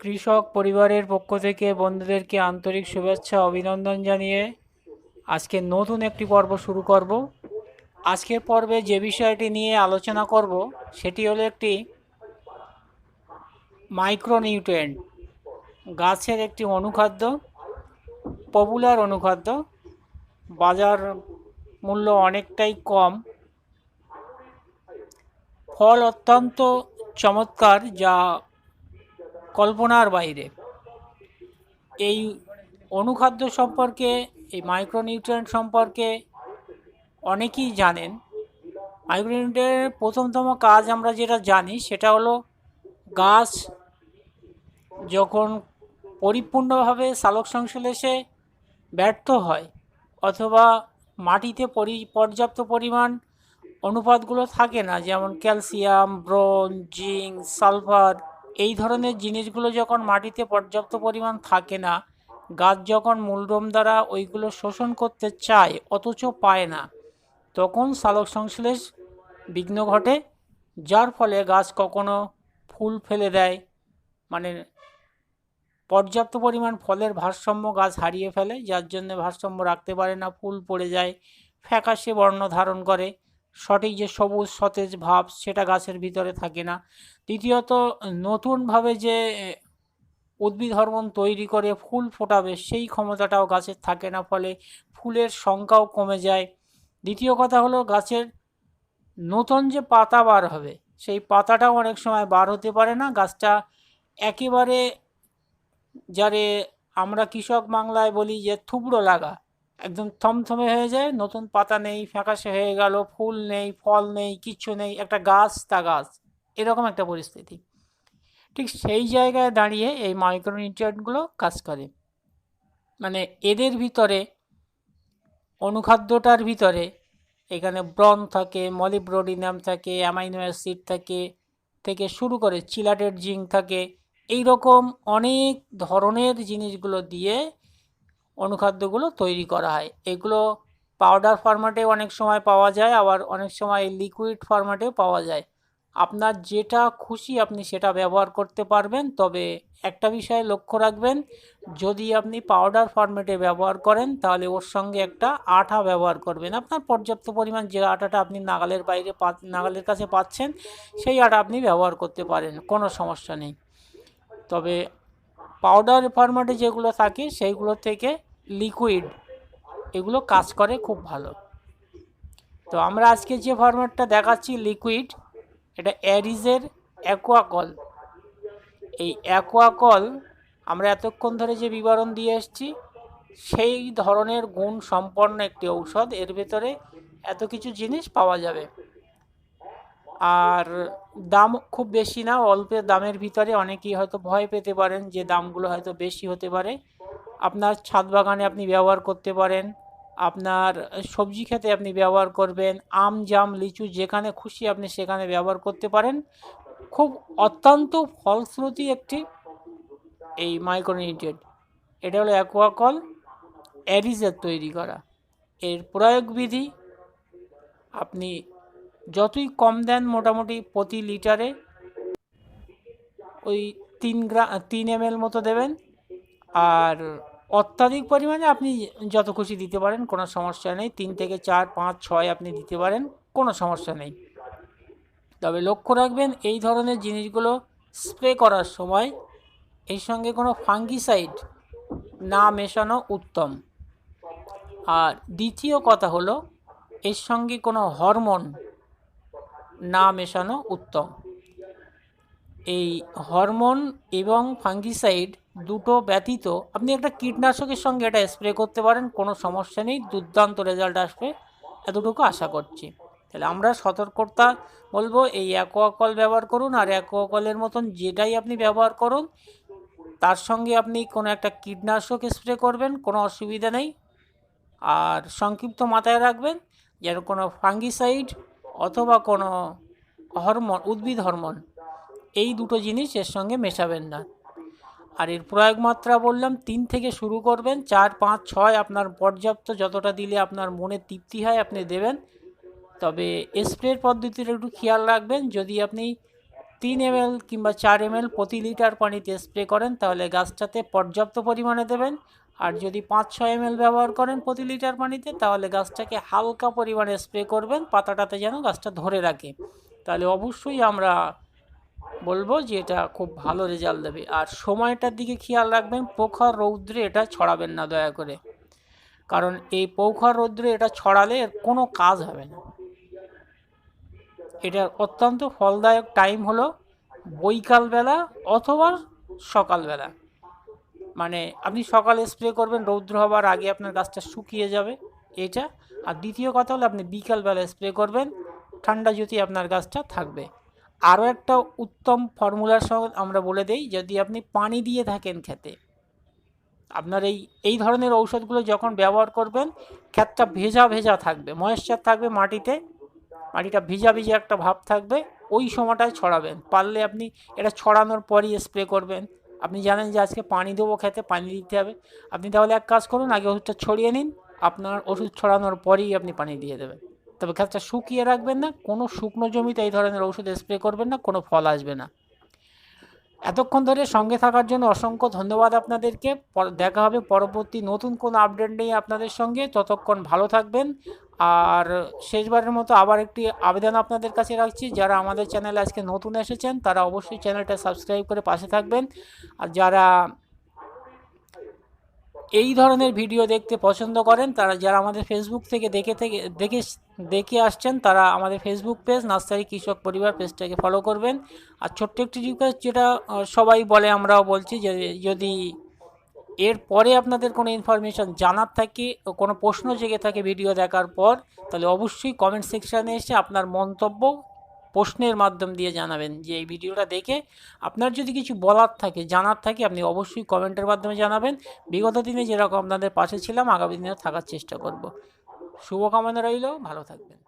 কৃষক পরিবারের পক্ষ থেকে বন্ধুদেরকে আন্তরিক শুভেচ্ছা অভিনন্দন জানিয়ে আজকে নতুন একটি পর্ব শুরু করব। আজকের পর্বে যে বিষয়টি নিয়ে আলোচনা করব সেটি হলো একটি মাইক্রোনিউট্রিয়েন্ট, গাছের একটি অনুখাদ্য, পপুলার অনুখাদ্য, বাজার মূল্য অনেকটাই কম, ফল অত্যন্ত চমৎকার, যা কল্পনার বাইরে। এই অনুখাদ্য সম্পর্কে, এই মাইক্রোনিউট্রিয়েন্ট সম্পর্কে অনেকেই জানেন। মাইক্রোনিউট্রিয়েন্টের প্রথমতম কাজ আমরা যেটা জানি সেটা হলো গাছ যখন পরিপূর্ণভাবে সালোক সংশ্লেষে ব্যর্থ হয় অথবা মাটিতে পর্যাপ্ত পরিমাণ অনুপাতগুলো থাকে না, যেমন ক্যালসিয়াম, ব্রোন, জিঙ্ক, সালফার, এই ধরনের জিনিসগুলো যখন মাটিতে পর্যাপ্ত পরিমাণ থাকে না, গাছ যখন মূলরোম দ্বারা ওইগুলো শোষণ করতে চায় অথচ পায় না, তখন সালোক সংশ্লেষ বিঘ্ন ঘটে, যার ফলে গাছ কখনো ফুল ফেলে দেয়, মানে পর্যাপ্ত পরিমাণ ফলের ভারসাম্য গাছ হারিয়ে ফেলে, যার জন্য ভারসাম্য রাখতে পারে না, ফুল পড়ে যায়, ফ্যাকাশে বর্ণ ধারণ করে, সঠিক যে সবুজ সতেজ ভাব সেটা গাছের ভিতরে থাকে না। দ্বিতীয়ত, নতুনভাবে যে উদ্ভিদ হরমোন তৈরি করে ফুল ফোটাবে সেই ক্ষমতাটাও গাছের থাকে না, ফলে ফুলের সংখ্যাও কমে যায়। দ্বিতীয় কথা হলো, গাছের নতুন যে পাতা বার হবে সেই পাতাটাও অনেক সময় বার হতে পারে না, গাছটা একেবারে যারে আমরা কৃষক বাংলায় বলি যে থুবড়ো লাগা, একদম থমথমে হয়ে যায়, নতুন পাতা নেই, ফ্যাকাশে হয়ে গেল, ফুল নেই, ফল নেই, কিচ্ছু নেই, একটা গাছ তা গাছ, এরকম একটা পরিস্থিতি। ঠিক সেই জায়গায় দাঁড়িয়ে এই মাইক্রোনিউট্রিয়েন্টগুলো কাজ করে। মানে এদের ভিতরে, অনুখাদ্যটার ভিতরে, এখানে ব্রন থাকে, মলিবডেনাম থাকে, অ্যামাইনো অ্যাসিড থেকে শুরু করে চিলাটেড জিঙ্ক থাকে, এই রকম অনেক ধরনের জিনিসগুলো দিয়ে অনুখাদ্যগুলো তৈরি করা হয়। এগুলো পাউডার ফরম্যাটে অনেক সময় পাওয়া যায়, আবার অনেক সময় লিকুইড ফরম্যাটেও পাওয়া যায়। আপনার যেটা খুশি আপনি সেটা ব্যবহার করতে পারবেন, তবে একটা বিষয়ে লক্ষ্য রাখবেন, যদি আপনি পাউডার ফরম্যাটে ব্যবহার করেন তাহলে ওর সঙ্গে একটা আঠা ব্যবহার করবেন। আপনার পর্যাপ্ত পরিমাণ যে আটাটা আপনি নাগালের কাছে পাচ্ছেন সেই আটা আপনি ব্যবহার করতে পারেন, কোনো সমস্যা নেই। তবে পাউডার ফরম্যাটে যেগুলো থাকে সেইগুলো থেকে লিকুইড এগুলো কাজ করে খুব ভালো। তো আমরা আজকে যে ফরম্যাটটা দেখাচ্ছি লিকুইড, এটা অ্যারিজের অ্যাকোয়াকল। এই অ্যাকোয়াকল আমরা এতক্ষণ ধরে যে বিবরণ দিয়ে এসেছি সেই ধরনের গুণ সম্পন্ন একটি ঔষধ, এর ভেতরে এত কিছু জিনিস পাওয়া যাবে। আর দাম খুব বেশি না, অল্প দামের ভিতরে। অনেকেই হয়তো ভয় পেতে পারেন যে দামগুলো হয়তো বেশি হতে পারে। আপনার ছাদ বাগানে আপনি ব্যবহার করতে পারেন, আপনার সবজি খেতে আপনি ব্যবহার করবেন, আম, জাম, লিচু যেখানে খুশি আপনি সেখানে ব্যবহার করতে পারেন। খুব অত্যন্ত ফলশ্রুতি একটি এই মাইক্রোনিউট্রিয়েন্ট। এটা হলো অ্যাকোয়াকল, অ্যারিজের তৈরি করা। এর প্রয়োগবিধি, আপনি যতই কম দেন, মোটামুটি প্রতি লিটারে ওই 3 ml মতো দেবেন। আর অত্যাধিক পরিমাণে আপনি যত খুশি দিতে পারেন, কোনো সমস্যা নেই। 3 থেকে 4, 5, 6 আপনি দিতে পারেন, কোনো সমস্যা নেই। তবে লক্ষ্য রাখবেন, এই ধরনের জিনিসগুলো স্প্রে করার সময় এর সঙ্গে কোনো ফাঙ্গিসাইড না মেশানো উত্তম। আর দ্বিতীয় কথা হলো, এর সঙ্গে কোনো হরমোন না মেশানো উত্তম। এই হরমোন এবং ফাঙ্গিসাইড দুটো ব্যতীত আপনি একটা কীটনাশকের সঙ্গে এটা স্প্রে করতে পারেন, কোনো সমস্যা নেই, দুর্দান্ত রেজাল্ট আসবে, এতটুকু আশা করছি। তাহলে আমরা সতর্কতা বলবো, এই অ্যাকোয়াকল ব্যবহার করুন, আর অ্যাকোয়াকলের মতন যেটাই আপনি ব্যবহার করুন তার সঙ্গে আপনি কোনো একটা কীটনাশক স্প্রে করবেন, কোনো অসুবিধা নেই। আর সংক্ষিপ্ত মাথায় রাখবেন যেন কোনো ফাঙ্গিসাইড অথবা কোনো হরমোন, উদ্ভিদ হরমোন, এই দুটো জিনিস এর সঙ্গে মেশাবেন না। আর এর প্রয়োগ মাত্রা বললাম 3 থেকে শুরু করবেন, 4, 5, 6 আপনার পর্যাপ্ত, যতটা দিলে আপনার মনে তৃপ্তি হয় আপনি দেবেন। তবে স্প্রের পদ্ধতির একটু খেয়াল রাখবেন, যদি আপনি 3 ml কিংবা 4 ml প্রতি লিটার পানিতে স্প্রে করেন তাহলে গাছটাতে পর্যাপ্ত পরিমাণে দেবেন। আর যদি 5-6 ml ব্যবহার করেন প্রতি লিটার পানিতে তাহলে গাছটাকে হালকা পরিমাণে স্প্রে করবেন, পাতাটাতে যেন গাছটা ধরে রাখে। তাহলে অবশ্যই আমরা বলবো যে এটা খুব ভালো রেজাল্ট দেবে। আর সময়টার দিকে খেয়াল রাখবেন, প্রখর রৌদ্রে এটা ছড়াবেন না দয়া করে, কারণ এই প্রখর রৌদ্রে এটা ছড়ালে এর কোনো কাজ হবে না। এটার অত্যন্ত ফলদায়ক টাইম হলো বৈকালবেলা অথবা সকালবেলা। মানে আপনি সকালে স্প্রে করবেন, রৌদ্র হবার আগে আপনার গাছটা শুকিয়ে যাবে এটা। আর দ্বিতীয় কথা হলো আপনি বিকালবেলা স্প্রে করবেন, ঠান্ডা যদি আপনার গাছটা থাকবে। আরও একটা উত্তম ফর্মুলার সঙ্গে আমরা বলে দিই, যদি আপনি পানি দিয়ে থাকেন খেতে, আপনার এই ধরনের ঔষধগুলো যখন ব্যবহার করবেন ক্ষেতটা ভেজা ভেজা থাকবে, ময়েশ্চার থাকবে মাটিতে, মাটিটা ভিজা ভিজা একটা ভাব থাকবে, ওই সময়টায় ছড়াবেন। পারলে আপনি এটা ছড়ানোর পরই স্প্রে করবেন। আপনি জানেন যে আজকে পানি দেবো খেতে, পানি দিতে হবে, আপনি তাহলে এক কাজ করুন, আগে ওষুধটা ছড়িয়ে নিন, আপনার ওষুধ ছড়ানোর পরেই আপনি পানি দিয়ে দেবেন। তবে ক্ষেতটা শুকিয়ে রাখবেন না, কোনো শুকনো জমিতে এই ধরনের ওষুধ স্প্রে করবেন না, কোনো ফল আসবে না। এতক্ষণ ধরে সঙ্গে থাকার জন্য অসংখ্য ধন্যবাদ আপনাদেরকে। দেখা হবে পরবর্তী নতুন কোনো আপডেট নিয়ে আপনাদের সঙ্গে। ততক্ষণ ভালো থাকবেন। আর শেষবারের মতো আবার একটি আবেদন আপনাদের কাছে রাখছি, যারা আমাদের চ্যানেলে আজকে নতুন এসেছেন তারা অবশ্যই চ্যানেলটা সাবস্ক্রাইব করে পাশে থাকবেন। আর যারা এই ধরনের ভিডিও দেখতে পছন্দ করেন, যারা আমাদের ফেসবুক থেকে দেখে আসছেন, তারা আমাদের ফেসবুক পেজ নার্সারি কৃষক পরিবার পেজটাকে ফলো করবেন। আর ছোট্ট একটি রিকোয়েস্ট, যেটা সবাই বলে আমরাও বলছি, যে যদি এর পরে আপনাদের কোনো ইনফরমেশান জানার থাকে, কোনো প্রশ্ন জেগে থাকে ভিডিও দেখার পর, তাহলে অবশ্যই কমেন্ট সেকশানে এসে আপনার মন্তব্য প্রশ্নের মাধ্যম দিয়ে জানাবেন। যে এই ভিডিওটা দেখে আপনার যদি কিছু বলার থাকে, জানার থাকে, আপনি অবশ্যই কমেন্টের মাধ্যমে জানাবেন। বিগত দিনে যেরকম আপনাদের পাশে ছিলাম, আগামী দিনেও থাকার চেষ্টা করব। শুভকামনা রইল, ভালো থাকবেন।